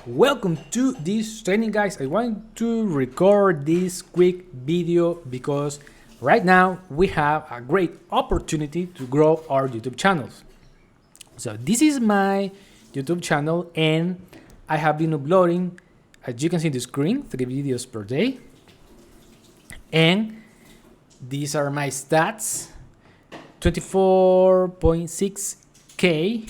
Welcome to this training, guys. I want to record this quick video because right now we have a great opportunity to grow our YouTube channels. So this is my YouTube channel and I have been uploading, as you can see on the screen, 3 videos per day. And these are my stats: 24.6K,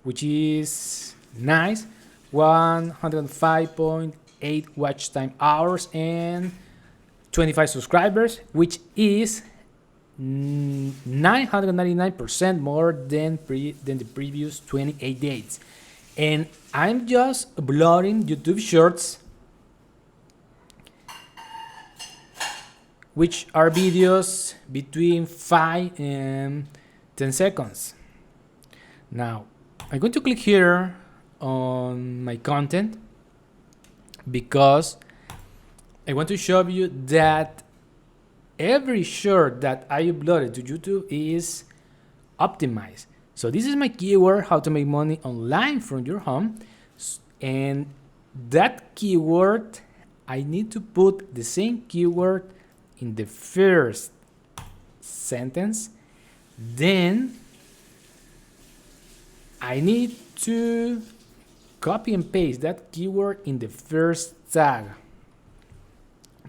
which is nice, 105.8 watch time hours, and 25 subscribers, which is 999% more than the previous 28 days. And I'm just uploading YouTube shorts, which are videos between 5 and 10 seconds. Now, I'm going to click here on my content because I want to show you that every short that I uploaded to YouTube is optimized. So this is my keyword, how to make money online from your home. And that keyword, I need to put the same keyword in the first sentence. Then I need to copy and paste that keyword in the first tag.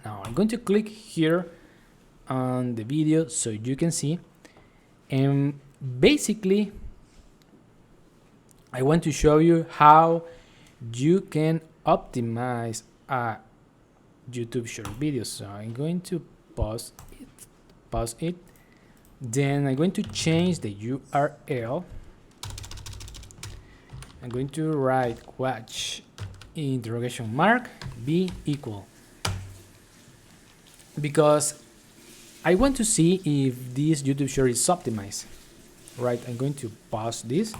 Now I'm going to click here on the video so you can see. And basically, I want to show you how you can optimize a YouTube short video. So I'm going to pause it. Then I'm going to change the URL. I'm going to write watch interrogation mark be equal, because I want to see if this YouTube short is optimized. Right, I'm going to pause this.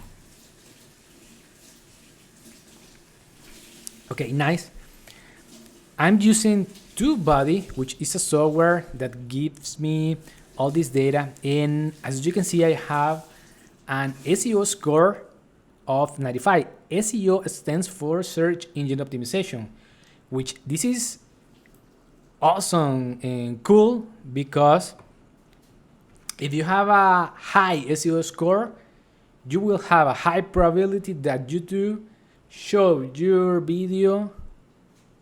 Okay, nice. I'm using TubeBuddy, which is a software that gives me all this data, and as you can see, I have an SEO score of 95. SEO stands for search engine optimization, which this is awesome and cool, because if you have a high SEO score, you will have a high probability that YouTube show your video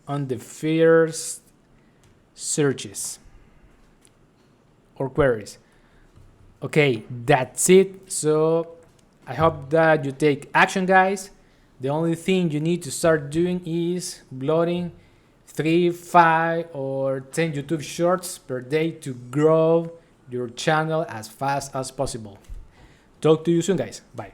on the first searches or queries. Okay, that's it. So I hope that you take action, guys. The only thing you need to start doing is uploading 3, 5, or 10 YouTube shorts per day to grow your channel as fast as possible. Talk to you soon, guys. Bye.